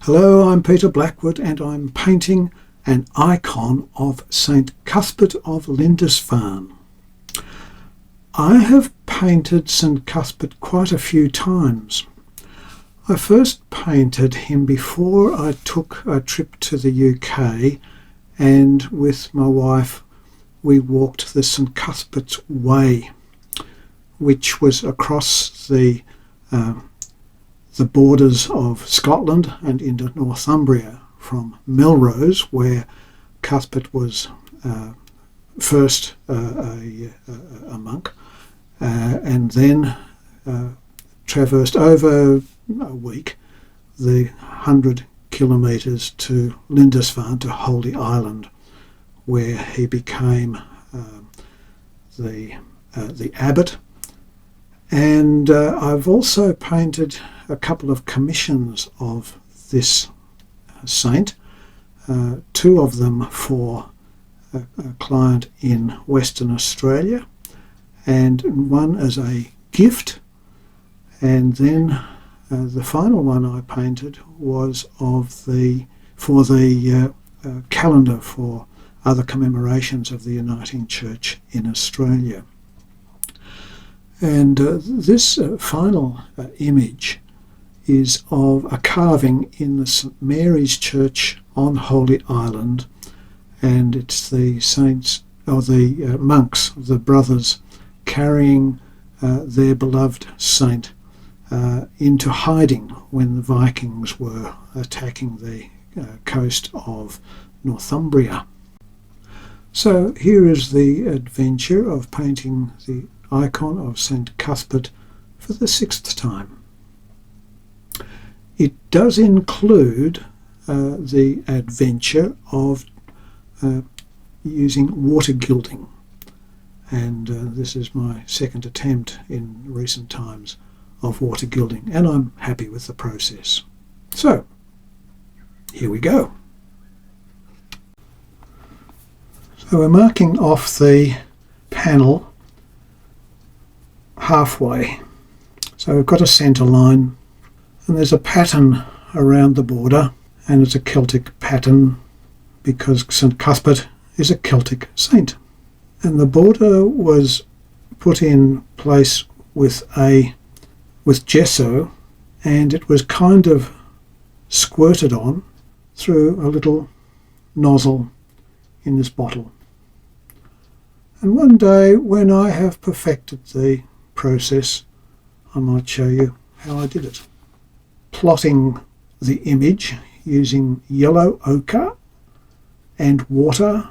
Hello, I'm Peter Blackwood and I'm painting an icon of St Cuthbert of Lindisfarne. I have painted St Cuthbert quite a few times. I first painted him before I took a trip to the UK, and with my wife we walked the St Cuthbert's Way, which was across the borders of Scotland and into Northumbria from Melrose, where Cuthbert was first a monk, and then traversed over a week the 100 kilometres to Lindisfarne, to Holy Island, where he became the abbot. And I've also painted a couple of commissions of this saint, two of them for a client in Western Australia, and one as a gift. And then the final one I painted was for the calendar for other commemorations of the Uniting Church in Australia. And this final image is of a carving in the St Mary's Church on Holy Island, and it's the saints, or the monks, the brothers, carrying their beloved saint into hiding when the Vikings were attacking the coast of Northumbria. So here is the adventure of painting the icon of St Cuthbert for the 6th time. It does include the adventure of using water gilding, and this is my second attempt in recent times of water gilding, and I'm happy with the process. So here we go. So we're marking off the panel halfway. So we've got a centre line, and there's a pattern around the border, and it's a Celtic pattern because St Cuthbert is a Celtic saint. And the border was put in place with gesso, and it was kind of squirted on through a little nozzle in this bottle. And one day, when I have perfected the process, I might show you how I did it. Plotting the image using yellow ochre and water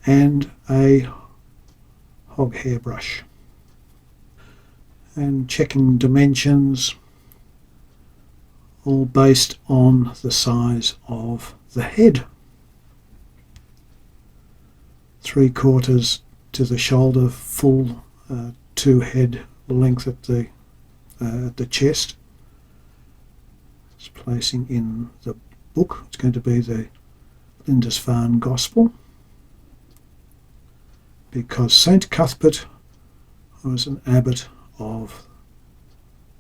and a hog hair brush, and checking dimensions, all based on the size of the head. 3/4 to the shoulder, full 2 head length at the chest. It's placing in the book. It's going to be the Lindisfarne Gospel, because St Cuthbert was an abbot of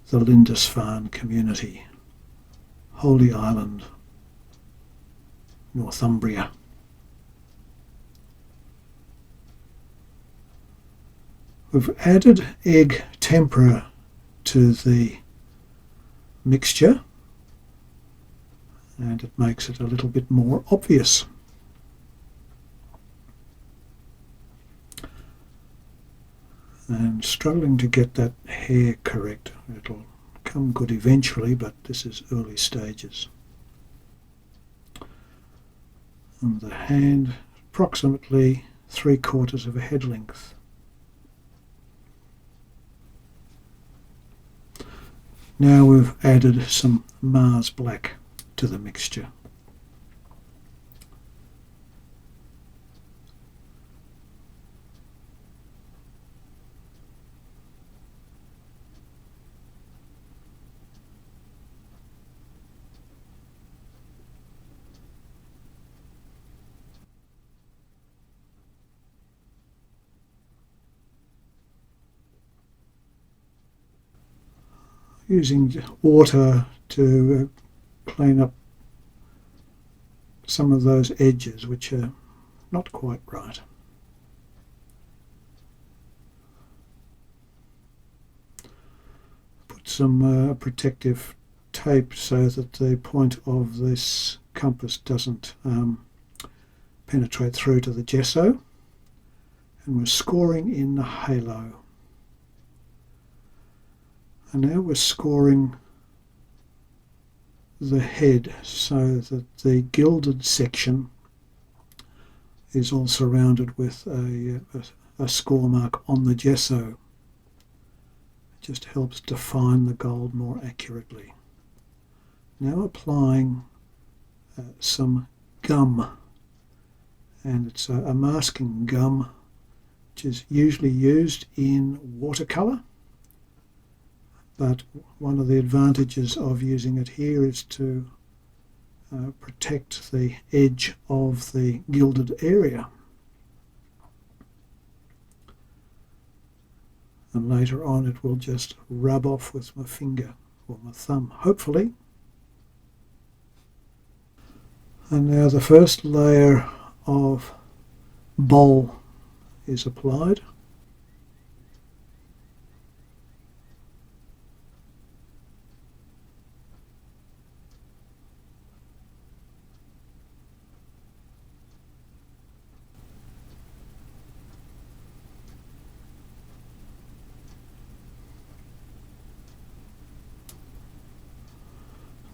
the Lindisfarne community, Holy Island, Northumbria. We've added egg tempera to the mixture, and it makes it a little bit more obvious. And struggling to get that hair correct. It'll come good eventually, but this is early stages. And the hand, approximately 3/4 of a head length. Now we've added some Mars black to the mixture. Using water to clean up some of those edges which are not quite right. Put some protective tape so that the point of this compass doesn't penetrate through to the gesso, and we're scoring in the halo. And now we're scoring the head so that the gilded section is all surrounded with a score mark on the gesso. It just helps define the gold more accurately. Now applying some gum, and it's a masking gum which is usually used in watercolour, but one of the advantages of using it here is to protect the edge of the gilded area. And later on it will just rub off with my finger or my thumb, hopefully. And now the first layer of bole is applied.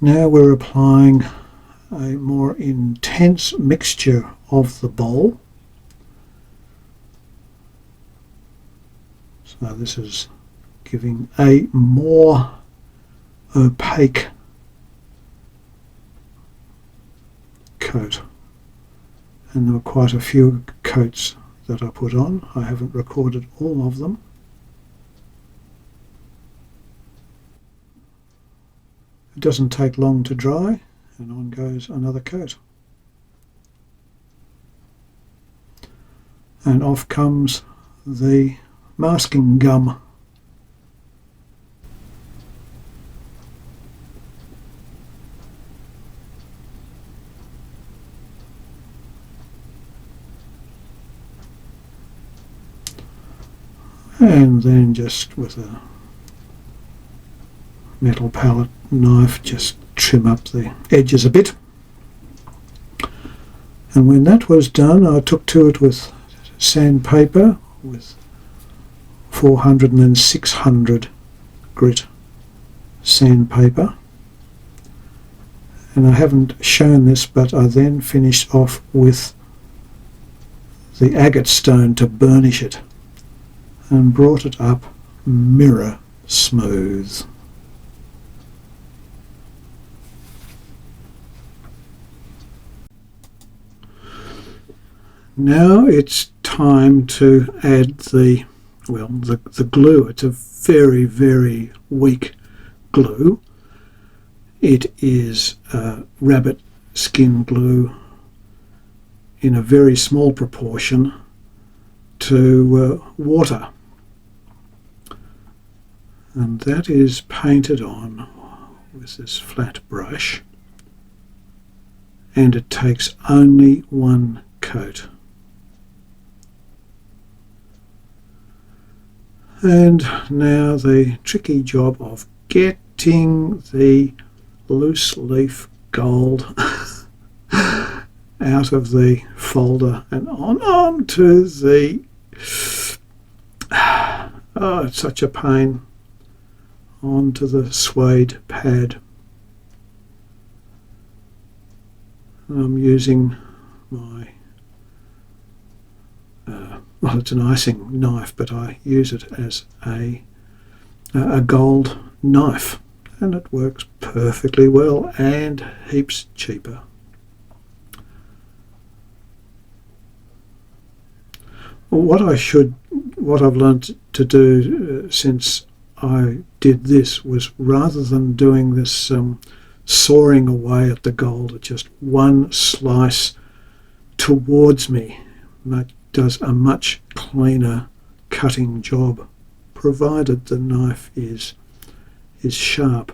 Now we're applying a more intense mixture of the bole. So this is giving a more opaque coat. And there were quite a few coats that I put on. I haven't recorded all of them. It doesn't take long to dry, and on goes another coat. And off comes the masking gum. And then just with a metal palette knife just trim up the edges a bit. And when that was done, I took to it with sandpaper with 400 and then 600 grit sandpaper. And I haven't shown this, but I then finished off with the agate stone to burnish it and brought it up mirror smooth. Now it's time to add the glue. It's a very, very weak glue. It is rabbit skin glue in a very small proportion to water. And that is painted on with this flat brush, and it takes only one coat. And now the tricky job of getting the loose leaf gold out of the folder and onto the, oh, it's such a pain, onto the suede pad. I'm using my well, it's an icing knife, but I use it as a gold knife, and it works perfectly well and heaps cheaper. What I've learned to do since I did this was, rather than doing this sawing away at the gold, just one slice towards me does a much cleaner cutting job, provided the knife is sharp.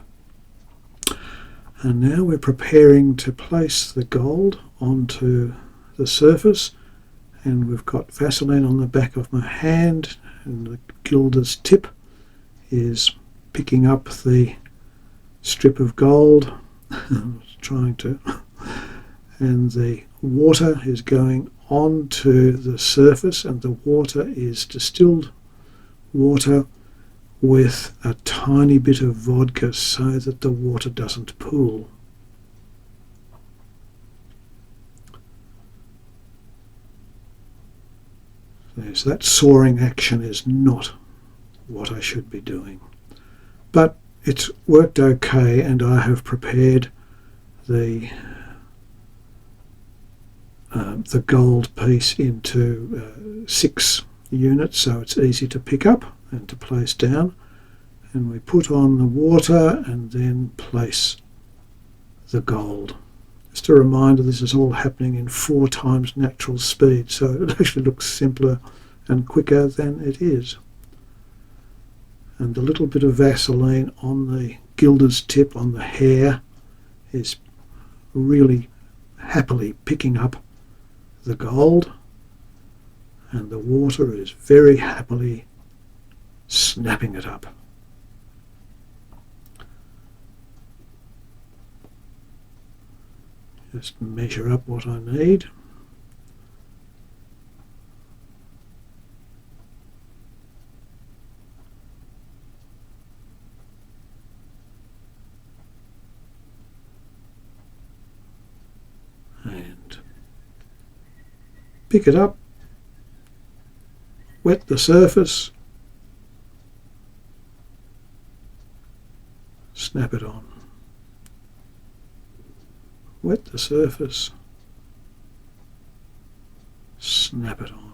And now we're preparing to place the gold onto the surface, and we've got Vaseline on the back of my hand, and the gilder's tip is picking up the strip of gold. I was trying to, and the water is going onto the surface, and the water is distilled water with a tiny bit of vodka so that the water doesn't pool. So that soaring action is not what I should be doing. But it's worked okay, and I have prepared the gold piece into 6 units, so it's easy to pick up and to place down. And we put on the water and then place the gold. Just a reminder, this is all happening in 4 times natural speed, so it actually looks simpler and quicker than it is. And a little bit of Vaseline on the gilder's tip on the hair is really happily picking up the gold, and the water is very happily snapping it up. Just measure up what I need. And pick it up, wet the surface, snap it on. Wet the surface, snap it on.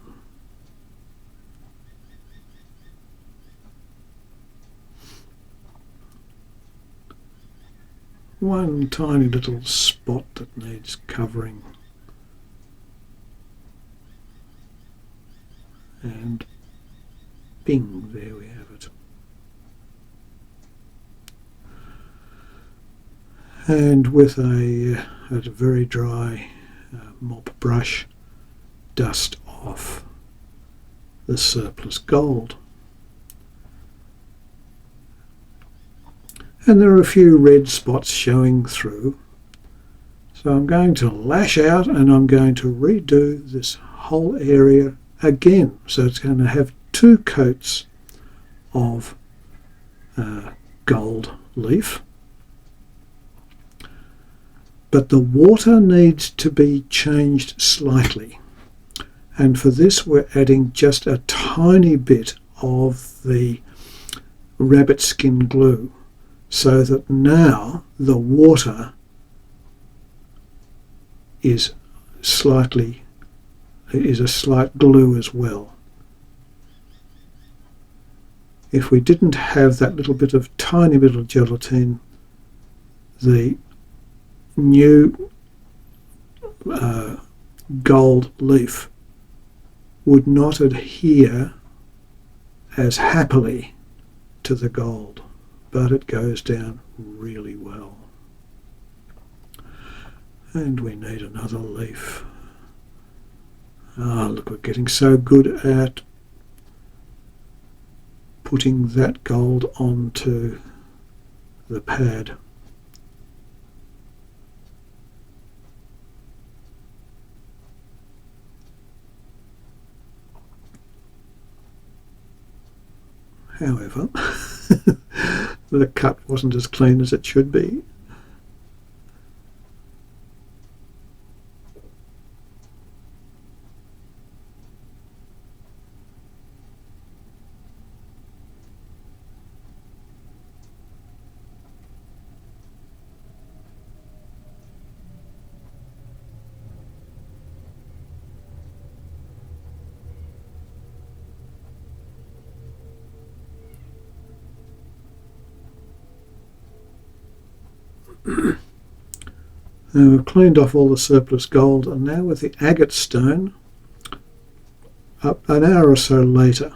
One tiny little spot that needs covering, and bing, there we have it. And with a very dry mop brush, dust off the surplus gold. And there are a few red spots showing through, so I'm going to lash out and I'm going to redo this whole area again. So it's going to have 2 coats of gold leaf. But the water needs to be changed slightly, and for this we're adding just a tiny bit of the rabbit skin glue, so that now the water is a slight glue as well. If we didn't have that little bit of tiny bit of gelatin, the new gold leaf would not adhere as happily to the gold, but it goes down really well. And we need another leaf. Ah, look, we're getting so good at putting that gold onto the pad. However, the cut wasn't as clean as it should be. Now we've cleaned off all the surplus gold, and now with the agate stone, up an hour or so later,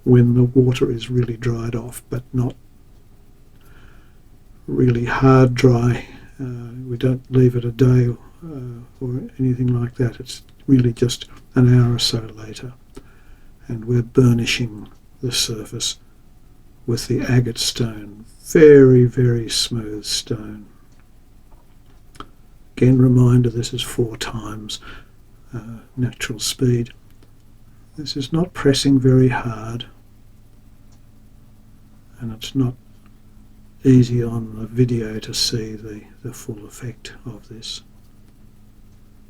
when the water is really dried off but not really hard dry. We don't leave it a day or anything like that. It's really just an hour or so later, and we're burnishing the surface with the agate stone. Very, very smooth stone. Again, reminder, this is 4 times natural speed. This is not pressing very hard, and it's not easy on the video to see the full effect of this.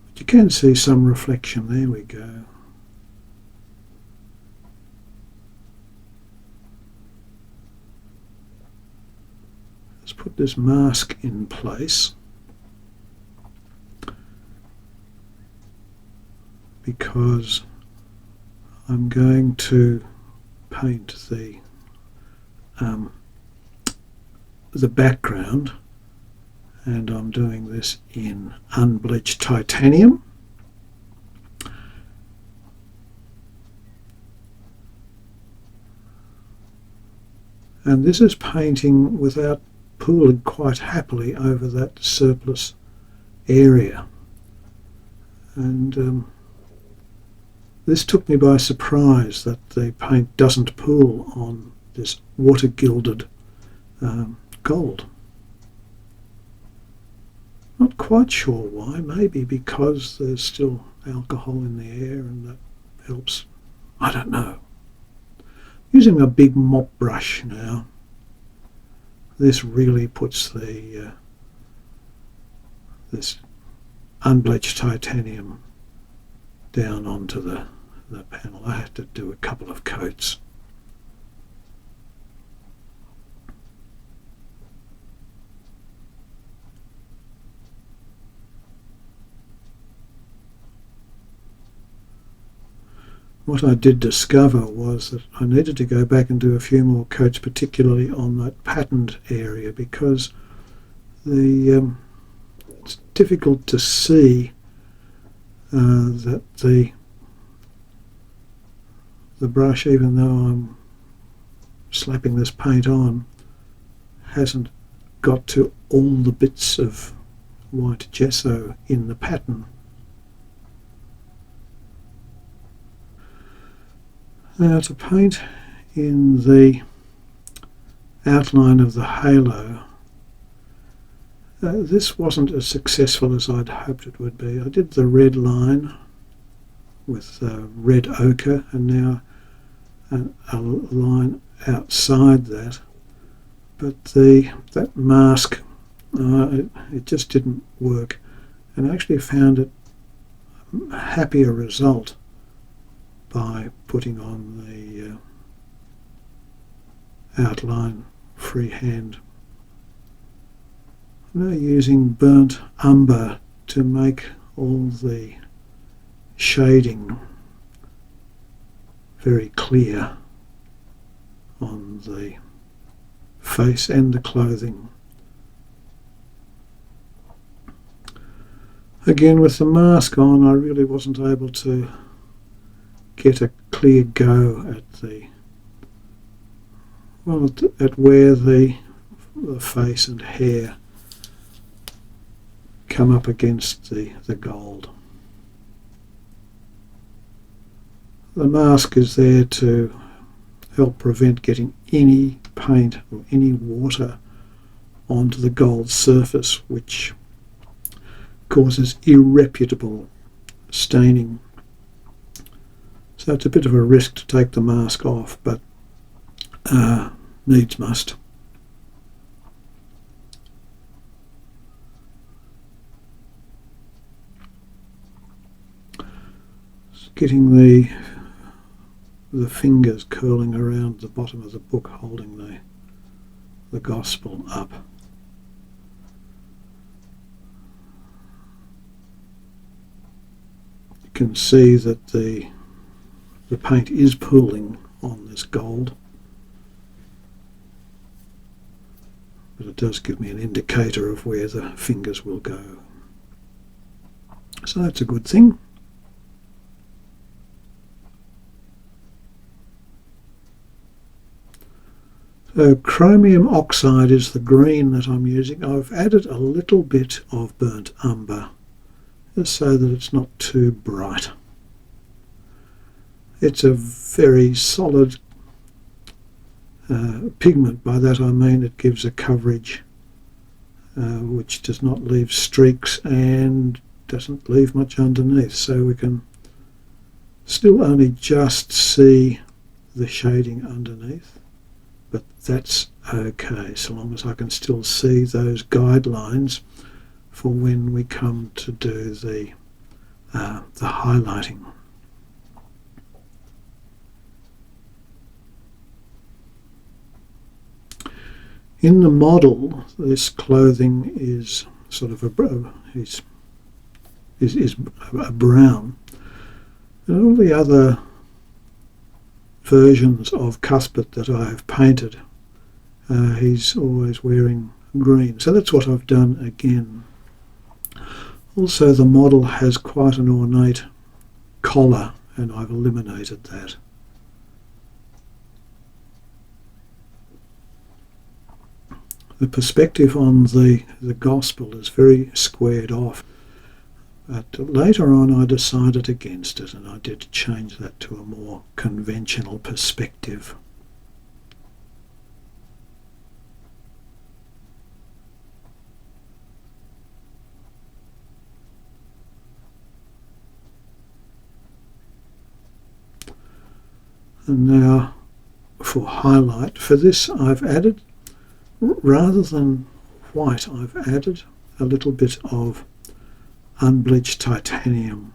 But you can see some reflection. There we go. Let's put this mask in place, because I'm going to paint the background, and I'm doing this in unbleached titanium. And this is painting without pooling quite happily over that surplus area. And this took me by surprise, that the paint doesn't pool on this water gilded gold. Not quite sure why. Maybe because there's still alcohol in the air and that helps. I don't know. Using a big mop brush now, this really puts this unbleached titanium down onto the panel. I had to do a couple of coats. What I did discover was that I needed to go back and do a few more coats, particularly on that patterned area, because it's difficult to see that the brush, even though I'm slapping this paint on, hasn't got to all the bits of white gesso in the pattern. Now, to paint in the outline of the halo, this wasn't as successful as I'd hoped it would be. I did the red line with red ochre, and now a line outside that, but that mask, it just didn't work, and I actually found it a happier result by putting on the outline freehand. I'm now using burnt umber to make all the shading very clear on the face and the clothing. Again, with the mask on, I really wasn't able to get a clear go at at where the face and hair come up against the gold. The mask is there to help prevent getting any paint or any water onto the gold surface, which causes irreputable staining. So it's a bit of a risk to take the mask off, but needs must. Just getting the fingers curling around the bottom of the book, holding the gospel up. You can see that the paint is pooling on this gold, but it does give me an indicator of where the fingers will go. So that's a good thing. So chromium oxide is the green that I'm using. I've added a little bit of burnt umber just so that it's not too bright. It's a very solid pigment. By that I mean it gives a coverage which does not leave streaks and doesn't leave much underneath, so we can still only just see the shading underneath, but that's okay so long as I can still see those guidelines for when we come to do the highlighting. In the model, this clothing is sort of a brown, and all the other versions of Cuthbert that I have painted, he's always wearing green. So that's what I've done again. Also, the model has quite an ornate collar, and I've eliminated that. The perspective on the gospel is very squared off, but later on I decided against it, and I did change that to a more conventional perspective. And now for highlight. For this I've added, rather than white, I've added a little bit of unbleached titanium.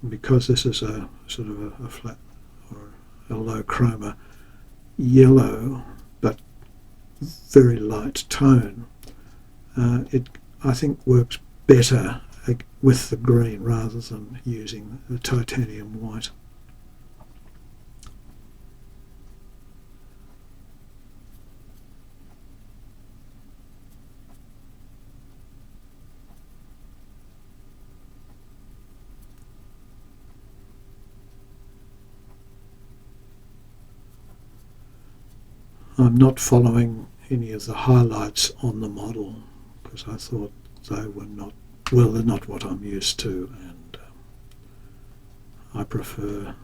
Because this is a sort of a flat or a low chroma yellow but very light tone, it I think works better with the green rather than using the titanium white. I'm not following any of the highlights on the model because I thought they were not, well, they're not what I'm used to, and I prefer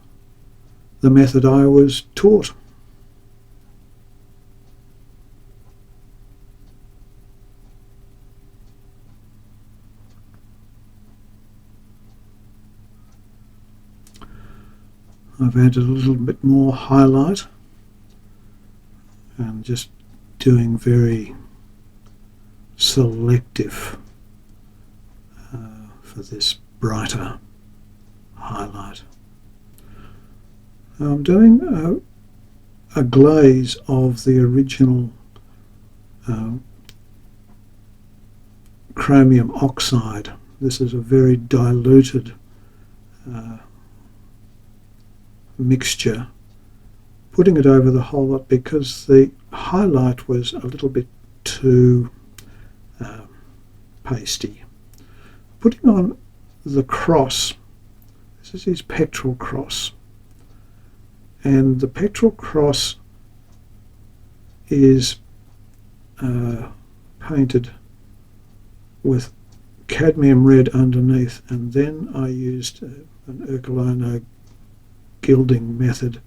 the method I was taught. I've added a little bit more highlight and just doing very selective for this brighter highlight. I'm doing a glaze of the original chromium oxide. This is a very diluted mixture, putting it over the whole lot because the highlight was a little bit too pasty. Putting on the cross, this is his pectoral cross, and the pectoral cross is painted with cadmium red underneath, and then I used an Ercolano gilding method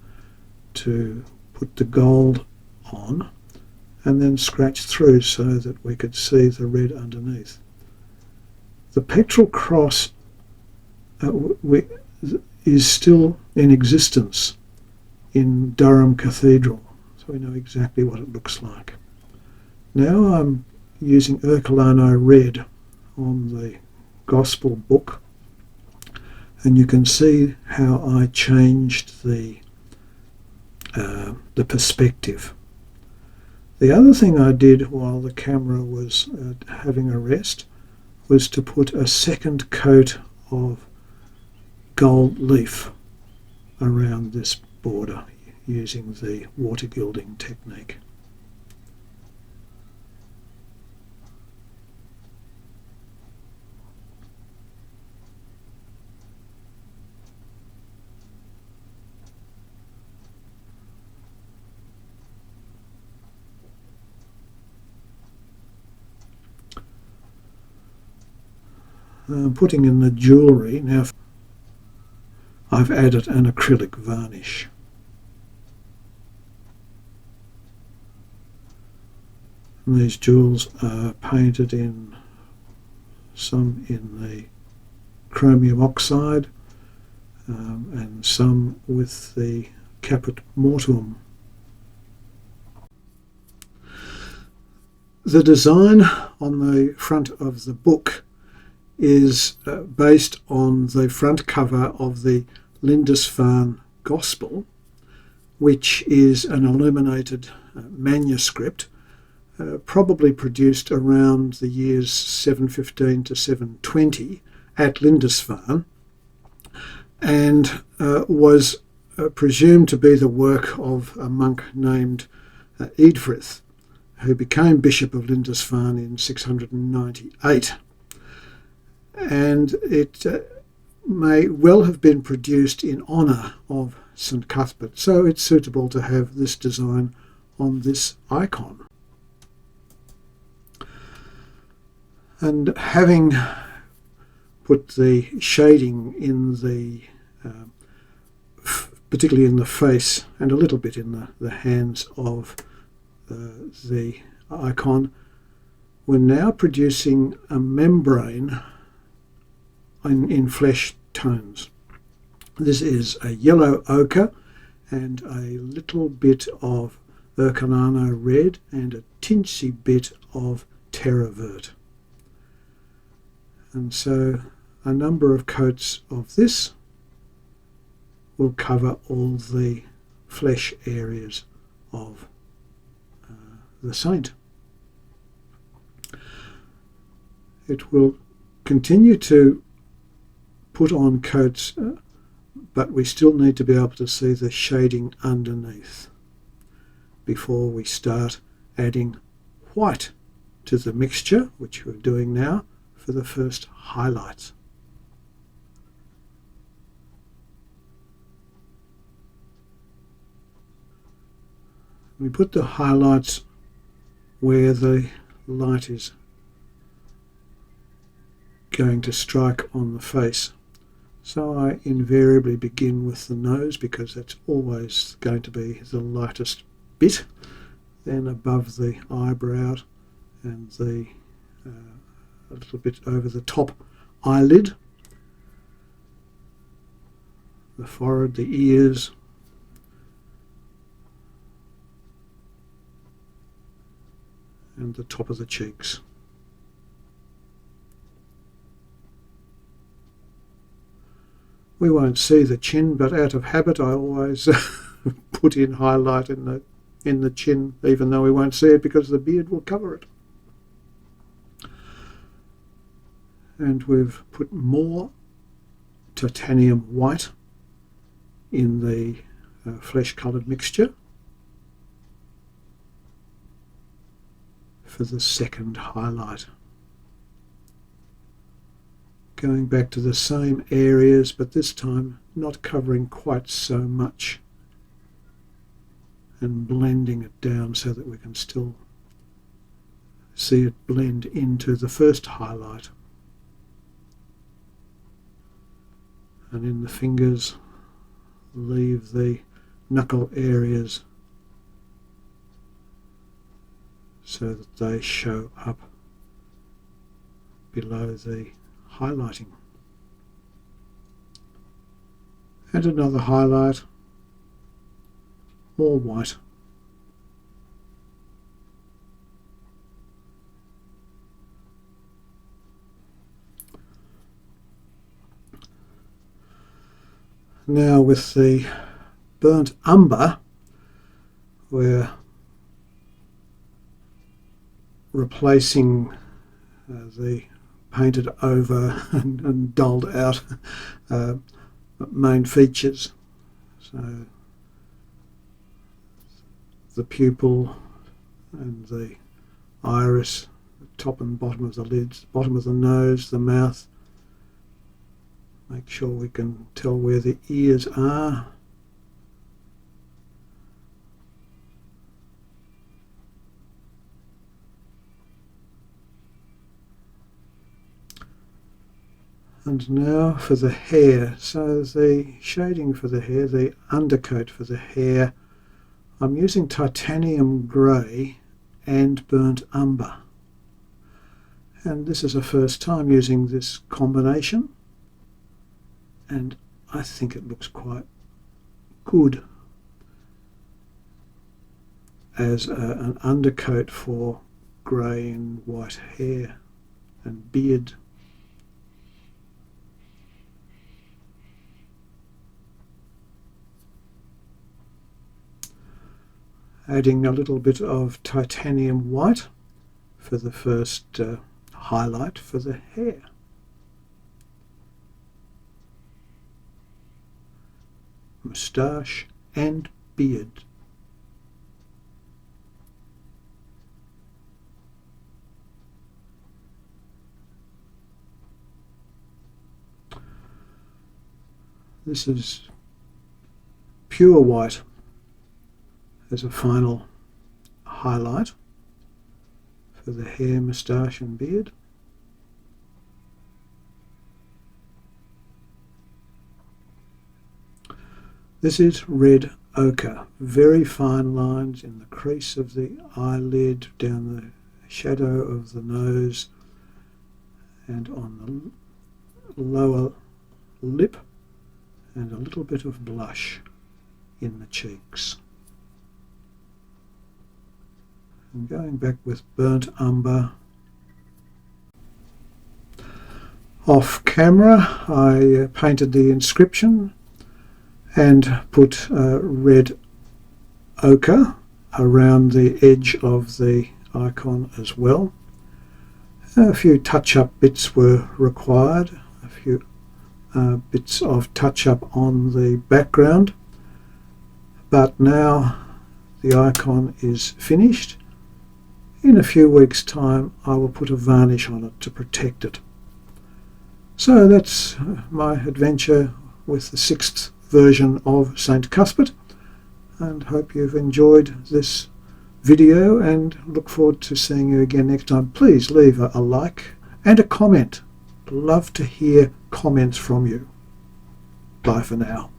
to put the gold on and then scratch through so that we could see the red underneath. The pectoral cross is still in existence in Durham Cathedral, so we know exactly what it looks like. Now I'm using Ercolano red on the Gospel book, and you can see how I changed the perspective. The other thing I did while the camera was having a rest was to put a second coat of gold leaf around this border using the water gilding technique. putting in the jewellery. Now I've added an acrylic varnish. And these jewels are painted in, some in the chromium oxide and some with the caput mortuum. The design on the front of the book is based on the front cover of the Lindisfarne Gospel, which is an illuminated manuscript probably produced around the years 715 to 720 at Lindisfarne, and was presumed to be the work of a monk named Eadfrith, who became Bishop of Lindisfarne in 698. And it may well have been produced in honour of St Cuthbert, so it's suitable to have this design on this icon. And having put the shading in the, particularly in the face and a little bit in the hands of the icon, we're now producing a membrane in flesh tones. This is a yellow ochre and a little bit of Urcanano red and a tinsy bit of terra vert. And so a number of coats of this will cover all the flesh areas of the saint. It will continue to put on coats, but we still need to be able to see the shading underneath before we start adding white to the mixture, which we're doing now for the first highlights. We put the highlights where the light is going to strike on the face. So I invariably begin with the nose because that's always going to be the lightest bit, then above the eyebrow and the a little bit over the top eyelid, the forehead, the ears, and the top of the cheeks. We won't see the chin, but out of habit I always put in highlight in the chin, even though we won't see it because the beard will cover it. And we've put more titanium white in the flesh-coloured mixture for the second highlight. Going back to the same areas, but this time not covering quite so much, and blending it down so that we can still see it blend into the first highlight. And in the fingers, leave the knuckle areas so that they show up below the highlighting. And another highlight, more white. Now with the burnt umber, we're replacing the painted over and dulled out main features. So the pupil and the iris, the top and bottom of the lids, bottom of the nose, the mouth. Make sure we can tell where the ears are. And now for the hair. So the shading for the hair, the undercoat for the hair, I'm using titanium grey and burnt umber. And this is a first time using this combination, and I think it looks quite good as an undercoat for grey and white hair and beard. Adding a little bit of titanium white for the first highlight for the hair. Moustache and beard. This is pure white as a final highlight for the hair, moustache and beard. This is red ochre, very fine lines in the crease of the eyelid, down the shadow of the nose and on the lower lip, and a little bit of blush in the cheeks. And going back with burnt umber. Off camera I painted the inscription and put red ochre around the edge of the icon as well. A few touch-up bits were required, a few bits of touch-up on the background, but now the icon is finished. In a few weeks' time I will put a varnish on it to protect it. So that's my adventure with the 6th version of St Cuthbert, and hope you've enjoyed this video and look forward to seeing you again next time. Please leave a like and a comment. Love to hear comments from you. Bye for now.